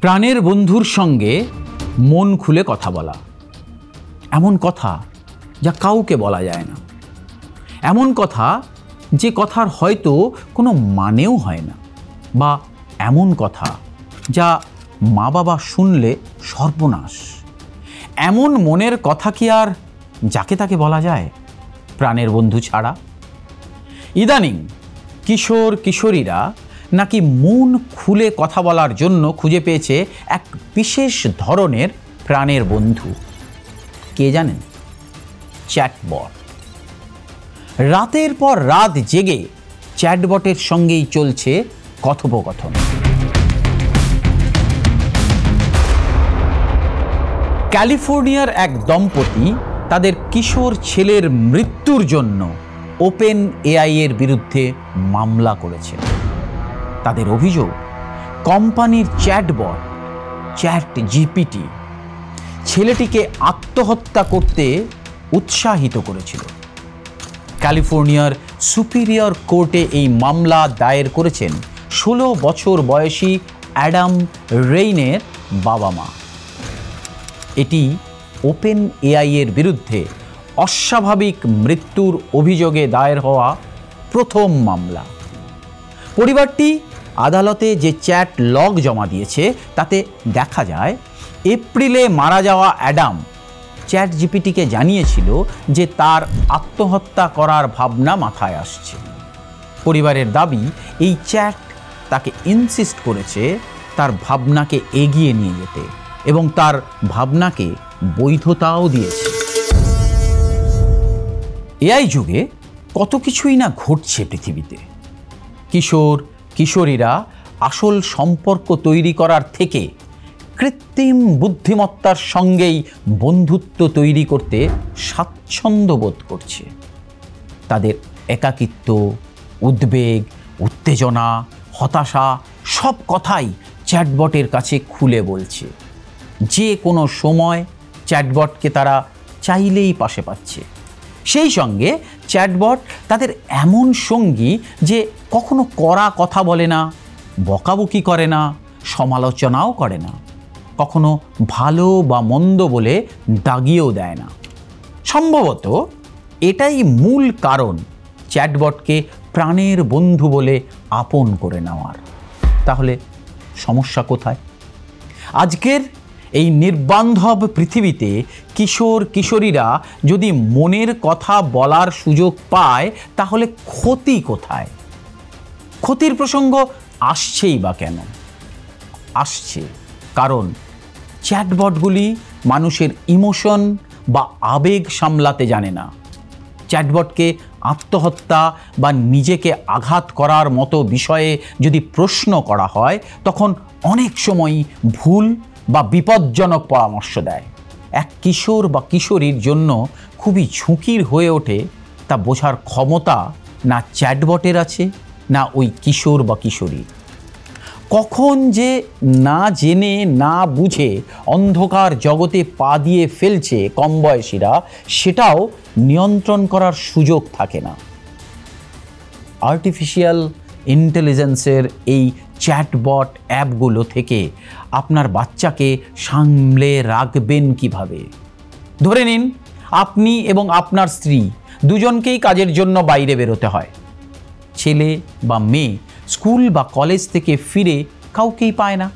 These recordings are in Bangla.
প্রাণের বন্ধুর সঙ্গে মন খুলে কথা বলা, এমন কথা যা কাউকে বলা যায় না, এমন কথা যে কথার হয়তো কোনো মানেও হয় না, বা এমন কথা যা মা বাবা শুনলে সর্বনাশ। এমন মনের কথা কি আর যাকে তাকে বলা যায় প্রাণের বন্ধু ছাড়া? ইদানিং কিশোর কিশোরীরা নাকি মন খুলে কথা বলার জন্য খুঁজে পেয়েছে এক বিশেষ ধরনের প্রাণের বন্ধু। কে জানেন? চ্যাটবট। রাতের পর রাত জেগে চ্যাটবটের সঙ্গেই চলছে কথোপকথন। ক্যালিফোর্নিয়ার এক দম্পতি তাদের কিশোর ছেলের মৃত্যুর জন্য ওপেন এআই এর বিরুদ্ধে মামলা করেছে। তাদের অভিযোগ, কোম্পানির চ্যাটবট ChatGPT ছেলেটিকে আত্মহত্যা করতে উৎসাহিত করেছিল। ক্যালিফোর্নিয়ার সুপিরিয়র কোর্টে এই মামলা দায়ের করেছেন 16 বছর বয়সী অ্যাডাম রেইনের বাবা মা। এটি ওপেন এআই এর বিরুদ্ধে অস্বাভাবিক মৃত্যুর অভিযোগে দায়ের হওয়া প্রথম মামলা। পরিবারটি আদালতে যে চ্যাট লগ জমা দিয়েছে তাতে দেখা যায় এপ্রিলে মারা যাওয়া অ্যাডাম ChatGPTকে জানিয়েছিল যে তার আত্মহত্যা করার ভাবনা মাথায় আসছে। পরিবারের দাবি, এই চ্যাট তাকে ইনসিস্ট করেছে তার ভাবনাকে এগিয়ে নিয়ে যেতে এবং তার ভাবনাকে বৈধতাও দিয়েছে। এআই যুগে কত কিছুই না ঘটছে পৃথিবীতে। কিশোর কিশোরীরা আসল সম্পর্ক তৈরি করার থেকে কৃত্রিম বুদ্ধিমত্তার সঙ্গেই বন্ধুত্ব তৈরি করতে স্বাচ্ছন্দ্য বোধ করছে। তাদের একাকিত্ব, উদ্বেগ, উত্তেজনা, হতাশা সব কথাই চ্যাটবটের কাছে খুলে বলছে। যে কোনো সময় চ্যাটবটকে তারা চাইলেই পাশে পাচ্ছে। সেই সঙ্গে চ্যাটবট তাদের এমন সঙ্গী যে কখনো কড়া কথা বলে না, বকাবকি করে না, সমালোচনাও করে না, কখনো ভালো বা মন্দ বলে দাগিয়েও দেয় না। সম্ভবত এটাই মূল কারণ চ্যাটবটকে প্রাণের বন্ধু বলে আপন করে নেওয়ার। তাহলে সমস্যা কোথায়? আজকের এই নির্বান্ধব পৃথিবীতে কিশোর কিশোরীরা যদি মনের কথা বলার সুযোগ পায় তাহলে ক্ষতি কোথায়? ক্ষতির প্রসঙ্গ আসছেই বা কেন? আসছে কারণ চ্যাটবটগুলি মানুষের ইমোশন বা আবেগ সামলাতে জানে না। চ্যাটবটকে আত্মহত্যা বা নিজেকে আঘাত করার মতো বিষয়ে যদি প্রশ্ন করা হয় তখন অনেক সময়ই ভুল বা বিপজ্জনক পরামর্শ দেয়। এক কিশোর বা কিশোরীর জন্য খুবই ঝুঁকির হয়ে ওঠে তা বোঝার ক্ষমতা না চ্যাটবটের আছে না ওই কিশোর বা কিশোরী। কখন যে না জেনে না বুঝে অন্ধকার জগতে পা দিয়ে ফেলছে কম বয়সীরা, সেটাও নিয়ন্ত্রণ করার সুযোগ থাকে না। আর্টিফিশিয়াল ইন্টেলিজেন্সের এই চ্যাটবট অ্যাপগুলো থেকে আপনার বাচ্চাকে সামলে রাখবেন কিভাবে? ধরে নিন আপনি এবং আপনার স্ত্রী দুজনকেই কাজের জন্য বাইরে বেরোতে হয়। ছেলে বা মেয়ে স্কুল বা কলেজ থেকে ফিরে কাউকেই পায় না।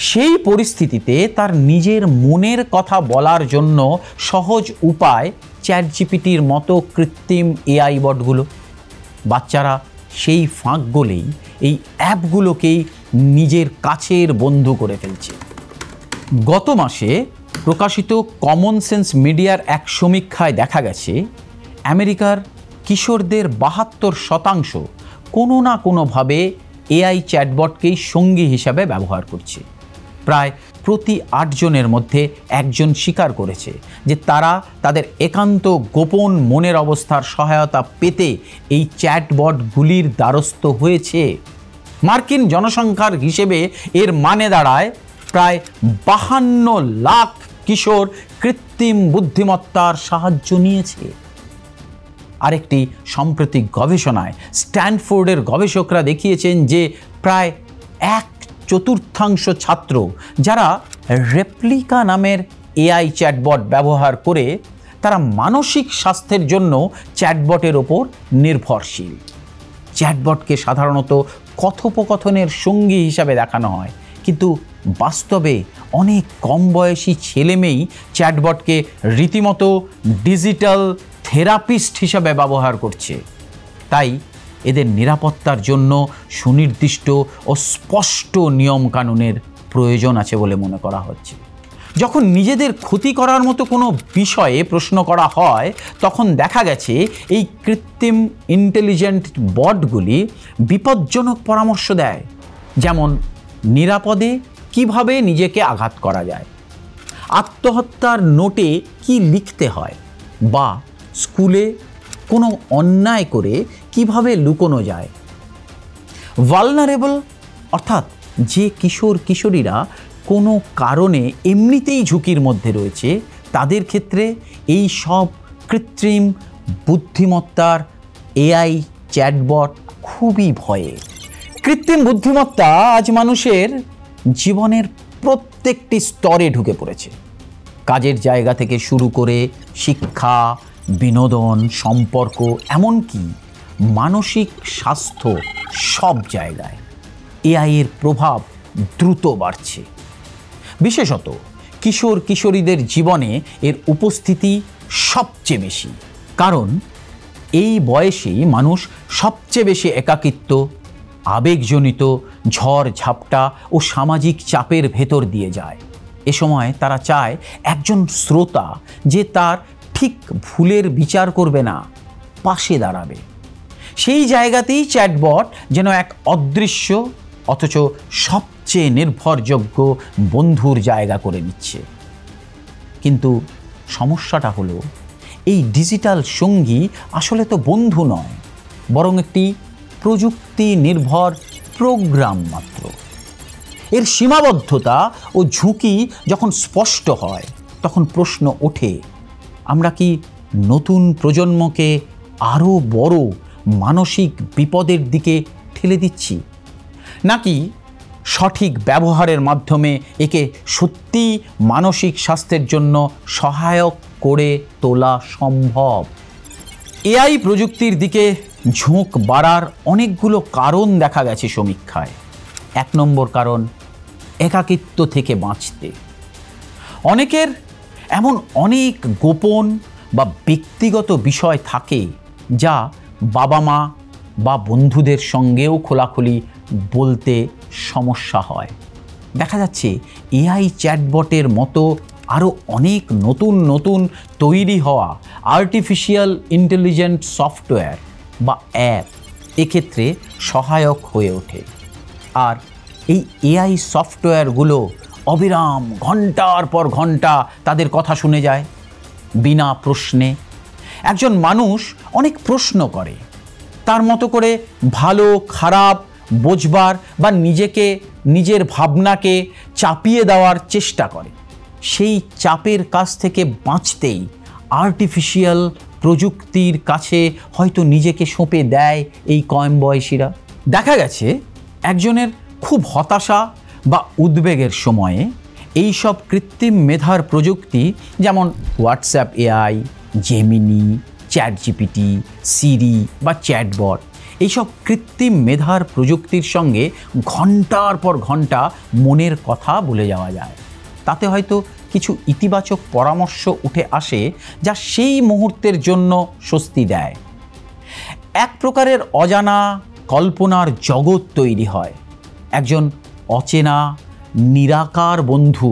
সেই পরিস্থিতিতে তার নিজের মনের কথা বলার জন্য সহজ উপায় ChatGPTর মতো কৃত্রিম এআই বটগুলো। বাচ্চারা সেই ফাঁক গলেই এই অ্যাপগুলোকেই নিজের কাছের বন্ধু করে ফেলছে। গত মাসে প্রকাশিত কমন সেন্স মিডিয়ার এক সমীক্ষায় দেখা গেছে আমেরিকার কিশোরদের 72% কোনো না কোনোভাবে এআই চ্যাটবটকেই সঙ্গী হিসাবে ব্যবহার করছে। প্রায় প্রতি 8 জনের মধ্যে একজন স্বীকার করেছে যে তারা তাদের একান্ত গোপন মনের অবস্থার সহায়তা পেতে এই চ্যাটবটগুলির দ্বারস্থ হয়েছে। মার্কিন জনসংখ্যার হিসেবে এর মানে দাঁড়ায় প্রায় 52 লাখ কিশোর কৃত্রিম বুদ্ধিমত্তার সাহায্য নিয়েছে। আরেকটি সাম্প্রতিক গবেষণায় স্ট্যানফোর্ডের গবেষকরা দেখিয়েছেন যে প্রায় 1/4 চতুর্থাংশ ছাত্র যারা রেপ্লিকা নামের এআই চ্যাটবট ব্যবহার করে তারা মানসিক স্বাস্থ্যের জন্য চ্যাটবটের ওপর নির্ভরশীল। চ্যাটবটকে সাধারণত কথোপকথনের সঙ্গী হিসাবে দেখানো হয়, কিন্তু বাস্তবে অনেক কম বয়সী ছেলেমেয়েই চ্যাটবটকে রীতিমতো ডিজিটাল থেরাপিস্ট হিসাবে ব্যবহার করছে। তাই এদের নিরাপত্তার জন্য সুনির্দিষ্ট ও স্পষ্ট নিয়মকানুনের প্রয়োজন আছে বলে মনে করা হচ্ছে। যখন নিজেদের ক্ষতি করার মতো কোনো বিষয়ে প্রশ্ন করা হয়, তখন দেখা গেছে এই কৃত্রিম ইন্টেলিজেন্ট বটগুলি বিপজ্জনক পরামর্শ দেয়, যেমন নিরাপদে কিভাবে নিজেকে আঘাত করা যায়, আত্মহত্যার নোটে কি লিখতে হয়, বা স্কুলে কোনো অন্যায় করে কিভাবে লুকোনো যায়। ভালনারেবল অর্থাৎ যে কিশোর কিশোরীরা কোনো কারণে এমনিতেই ঝুঁকির মধ্যে রয়েছে, তাদের ক্ষেত্রে এই সব কৃত্রিম বুদ্ধিমত্তার এআই চ্যাটবট খুবই ভয়ের। কৃত্রিম বুদ্ধিমত্তা আজ মানুষের জীবনের প্রত্যেকটি স্তরে ঢুকে পড়েছে। কাজের জায়গা থেকে শুরু করে শিক্ষা, বিনোদন, সম্পর্ক, এমনকি মানসিক স্বাস্থ্য, সব জায়গায় এআইয়ের প্রভাব দ্রুত বাড়ছে। বিশেষত কিশোর কিশোরীদের জীবনে এর উপস্থিতি সবচেয়ে বেশি, কারণ এই বয়সেই মানুষ সবচেয়ে বেশি একাকিত্ব, আবেগজনিত ঝড় ঝাপটা ও সামাজিক চাপের ভেতর দিয়ে যায়। এ সময় তারা চায় একজন শ্রোতা যে তার ঠিক ভুলের বিচার করবে না, পাশে দাঁড়াবে। সেই জায়গাতেই চ্যাটবট যেন এক অদৃশ্য অথচ সবচেয়ে নির্ভরযোগ্য বন্ধুর জায়গা করে নিচ্ছে। কিন্তু সমস্যাটা হলো, এই ডিজিটাল সঙ্গী আসলে তো বন্ধু নয়, বরং একটি প্রযুক্তি নির্ভর প্রোগ্রাম মাত্র। এর সীমাবদ্ধতা ও ঝুঁকি যখন স্পষ্ট হয়, তখন প্রশ্ন ওঠে, আমরা কি নতুন প্রজন্মকে আরও বড় মানসিক বিপদের দিকে ঠেলে দিচ্ছি, নাকি সঠিক ব্যবহারের মাধ্যমে একে সত্যি মানসিক স্বাস্থ্যের জন্য সহায়ক করে তোলা সম্ভব? এআই প্রযুক্তির দিকে ঝোঁক বাড়ার অনেকগুলো কারণ দেখা গেছে সমীক্ষায়। 1 নম্বর কারণ, একাকিত্ব থেকে বাঁচতে। অনেকের এমন অনেক গোপন বা ব্যক্তিগত বিষয় থাকে যা বাবা মা বা বন্ধুদের সঙ্গেও খোলাখুলি বলতে সমস্যা হয়। দেখা যাচ্ছে এআই চ্যাটবটের মতো আরও অনেক নতুন নতুন তৈরি হওয়া আর্টিফিশিয়াল ইন্টেলিজেন্ট সফটওয়্যার বা অ্যাপ এক্ষেত্রে সহায়ক হয়ে ওঠে। আর এই এআই সফটওয়্যারগুলো অবিরাম ঘন্টার পর ঘন্টা তাদের কথা শুনে যায় বিনা প্রশ্নে। একজন মানুষ অনেক প্রশ্ন করে, তার মতো করে ভালো খারাপ বোঝবার বা নিজের ভাবনাকে চাপিয়ে দেওয়ার চেষ্টা করে। সেই চাপের কাছ থেকে বাঁচতেই আর্টিফিশিয়াল প্রযুক্তির কাছে হয়তো নিজেকে সঁপে দেয় এই কম বয়সীরা। দেখা গেছে একজনের খুব হতাশা বা উদ্বেগের সময়ে এই সব কৃত্রিম মেধার প্রযুক্তি, যেমন হোয়াটসঅ্যাপ এআই, জেমিনি, চ্যাটজিপিটি, সিরি বা চ্যাটবট, এইসব কৃত্রিম মেধার প্রযুক্তির সঙ্গে ঘন্টার পর ঘন্টা মনের কথা বলে যাওয়া যায়। তাতে হয়তো কিছু ইতিবাচক পরামর্শ উঠে আসে যা সেই মুহূর্তের জন্য স্বস্তি দেয়। এক প্রকারের অজানা কল্পনার জগৎ তৈরি হয়। একজন অচেনা নিরাকার বন্ধু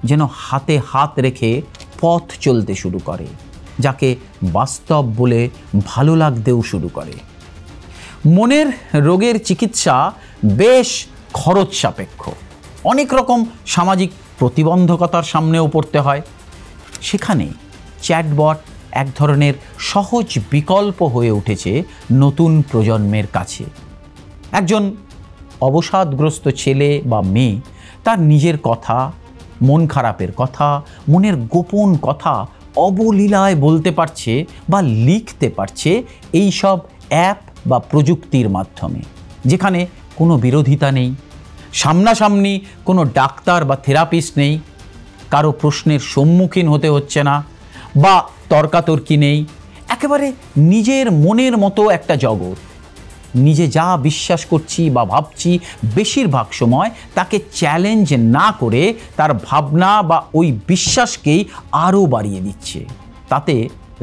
যেন হাতে হাত রেখে পথ চলতে শুরু করে, যাকে বাস্তব বলে ভালো লাগতেও শুরু করে। মনের রোগের চিকিৎসা বেশ খরচ সাপেক্ষ, অনেক রকম সামাজিক প্রতিবন্ধকতার সামনেও পড়তে হয়। সেখানে চ্যাটবট এক ধরনের সহজ বিকল্প হয়ে উঠেছে নতুন প্রজন্মের কাছে। একজন অবসাদগ্রস্ত ছেলে বা মেয়ে তার নিজের কথা, মন খারাপের কথা, মনের গোপন কথা অবলীলায় বলতে পারছে বা লিখতে পারছে এই সব অ্যাপ বা প্রযুক্তির মাধ্যমে, যেখানে কোনো বিরোধিতা নেই, সামনাসামনি কোনো ডাক্তার বা থেরাপিস্ট নেই, কারো প্রশ্নের সম্মুখীন হতে হচ্ছে না বা তর্কাতর্কি নেই, একেবারে নিজের মনের মতো একটা জগৎ। নিজে যা বিশ্বাস করছি বা ভাবছি বেশিরভাগ সময় তাকে চ্যালেঞ্জ না করে তার ভাবনা বা ওই বিশ্বাসকেই আরও বাড়িয়ে দিচ্ছে। তাতে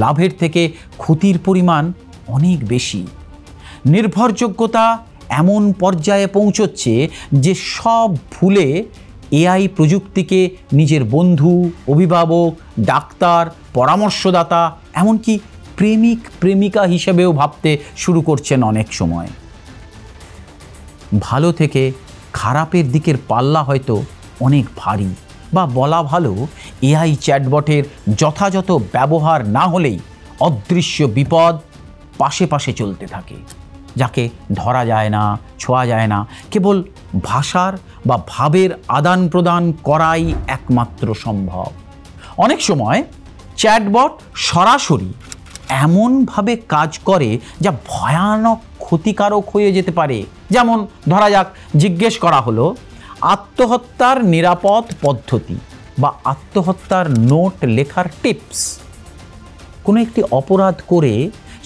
লাভের থেকে ক্ষতির পরিমাণ অনেক বেশি। নির্ভরযোগ্যতা এমন পর্যায়ে পৌঁছচ্ছে যে সব ভুলে এআই প্রযুক্তিকে নিজের বন্ধু, অভিভাবক, ডাক্তার, পরামর্শদাতা, এমনকি প্রেমিক প্রেমিকা হিসেবেও ভাবতে শুরু করছেন অনেক সময়। ভালো থেকে খারাপের দিকের পাল্লা হয়তো অনেক ভারী, বা বলা ভালো এআই চ্যাটবটের যথাযথ ব্যবহার না হলেই অদৃশ্য বিপদ পাশে পাশে চলতে থাকে, যাকে ধরা যায় না, ছোঁয়া যায় না। কেবল ভাষার বা ভাবের আদান প্রদান করাই একমাত্র সম্ভব। অনেক সময় চ্যাটবট সরাসরি এমনভাবে কাজ করে যা ভয়ানক ক্ষতিকারক হয়ে যেতে পারে। যেমন ধরা যাক, জিজ্ঞেস করা হলো আত্মহত্যার নিরাপদ পদ্ধতি বা আত্মহত্যার নোট লেখার টিপস, কোনো একটি অপরাধ করে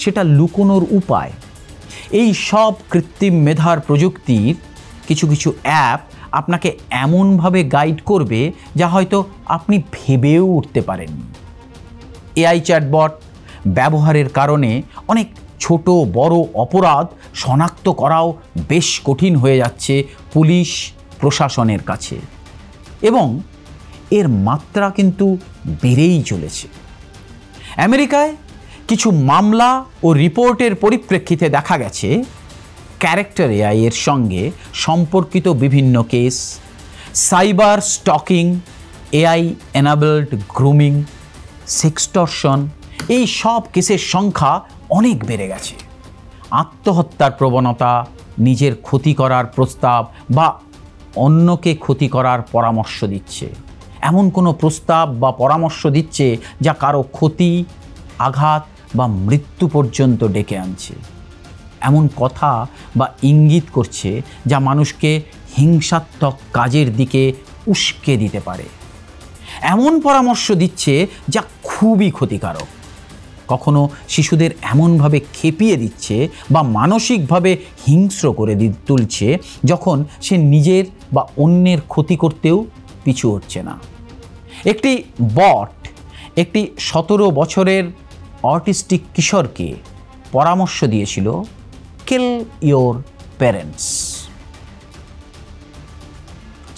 সেটা লুকোনোর উপায়। এই সব কৃত্রিম মেধার প্রযুক্তির কিছু কিছু অ্যাপ আপনাকে এমনভাবে গাইড করবে যা হয়তো আপনি ভেবেও উঠতে পারেননি। এআই চ্যাটবট ব্যবহারের কারণে অনেক ছোট বড় অপরাধ শনাক্ত করাও বেশ কঠিন হয়ে যাচ্ছে পুলিশ প্রশাসনের কাছে, এবং এর মাত্রা কিন্তু বেড়েই চলেছে। আমেরিকায় কিছু মামলা ও রিপোর্টের পরিপ্রেক্ষিতে দেখা গেছে ক্যারেক্টার এআই এর সঙ্গে সম্পর্কিত বিভিন্ন case, cyber stalking, AI enabled grooming, sextortion, এই সব কেসের সংখ্যা অনেক বেড়ে গেছে। আত্মহত্যার প্রবণতা, নিজের ক্ষতি করার প্রস্তাব বা অন্যকে ক্ষতি করার পরামর্শ দিচ্ছে, এমন কোনো প্রস্তাব বা পরামর্শ দিচ্ছে যা কারো ক্ষতি, আঘাত বা মৃত্যু পর্যন্ত ডেকে আনছে, এমন কথা বা ইঙ্গিত করছে যা মানুষকে হিংসাত্মক কাজের দিকে উস্কে দিতে পারে, এমন পরামর্শ দিচ্ছে যা খুবই ক্ষতিকারক। কখনো শিশুদের এমনভাবে খেপিয়ে দিচ্ছে বা মানসিকভাবে হিংস্র করে তুলছে যখন সে নিজের বা অন্যের ক্ষতি করতেও পিছু হচ্ছে না। একটি বট একটি 17 বছরের অটিস্টিক কিশোরকে পরামর্শ দিয়েছিল, কিল ইয়োর প্যারেন্টস।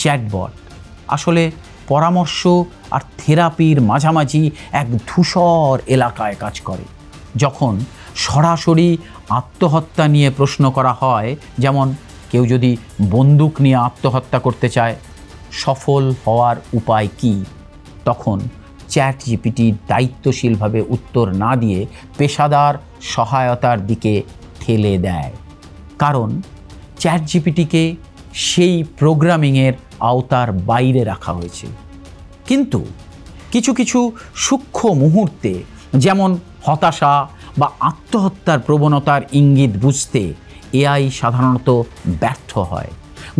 চ্যাটবট আসলে পরামর্শ আর থেরাপির মাঝামাঝি এক ধূসর এলাকায় কাজ করে। যখন সরাসরি আত্মহত্যা নিয়ে প্রশ্ন করা হয়, যেমন কেউ যদি বন্দুক নিয়ে আত্মহত্যা করতে চায়, সফল হওয়ার উপায় কি, তখন চ্যাটজিপিটি দায়িত্বশীলভাবে উত্তর না দিয়ে পেশাদার সহায়তার দিকে ঠেলে দেয়। কারণ চ্যাটজিপিটিকে সেই প্রোগ্রামিংয়ের আওতার বাইরে রাখা হয়েছে। কিন্তু কিছু কিছু সূক্ষ্ম মুহূর্তে, যেমন হতাশা বা আত্মহত্যার প্রবণতার ইঙ্গিত বুঝতে এআই সাধারণত ব্যর্থ হয়।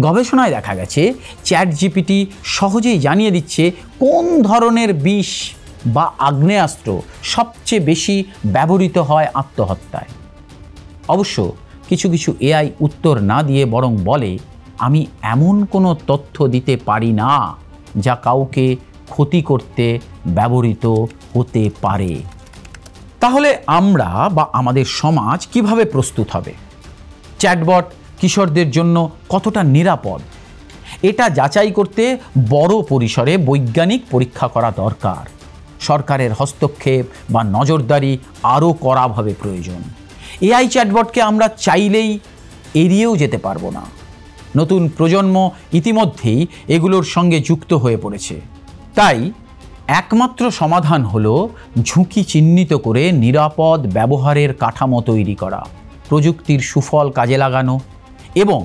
গবেষণায় দেখা গেছে চ্যাটজিপিটি সহজেই জানিয়ে দিচ্ছে কোন ধরনের বিষ বা আগ্নেয়াস্ত্র সবচেয়ে বেশি ব্যবহৃত হয় আত্মহত্যায়। অবশ্য কিছু কিছু এআই উত্তর না দিয়ে বরং বলে, আমি এমন কোনো তথ্য দিতে পারি না যা কাউকে ক্ষতি করতে ব্যবহৃত হতে পারে। তাহলে আমরা বা আমাদের সমাজ কিভাবে প্রস্তুত হবে? চ্যাটবট কিশোরদের জন্য কতটা নিরাপদ, এটা যাচাই করতে বড় পরিসরে বৈজ্ঞানিক পরীক্ষা করা দরকার। সরকারের হস্তক্ষেপ বা নজরদারি আরও কড়াভাবে প্রয়োজন। এআই চ্যাটবটকে আমরা চাইলেই এড়িয়েও যেতে পারবো না। নতুন প্রজন্ম ইতিমধ্যেই এগুলোর সঙ্গে যুক্ত হয়ে পড়েছে। তাই একমাত্র সমাধান হলো ঝুঁকি চিহ্নিত করে নিরাপদ ব্যবহারের কাঠামো তৈরি করা, প্রযুক্তির সুফল কাজে লাগানো এবং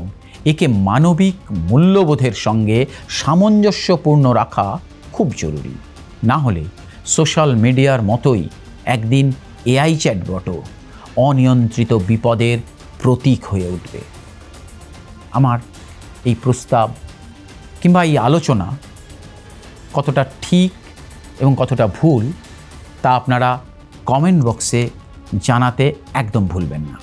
একে মানবিক মূল্যবোধের সঙ্গে সামঞ্জস্যপূর্ণ রাখা খুব জরুরি। না হলে সোশ্যাল মিডিয়ার মতোই একদিন এআই চ্যাটবটও অনিয়ন্ত্রিত বিপদের প্রতীক হয়ে উঠবে। আমার এই প্রস্তাব কিংবা এই আলোচনা কতটা ঠিক এবং কতটা ভুল তা আপনারা কমেন্ট বক্সে জানাতে একদম ভুলবেন না।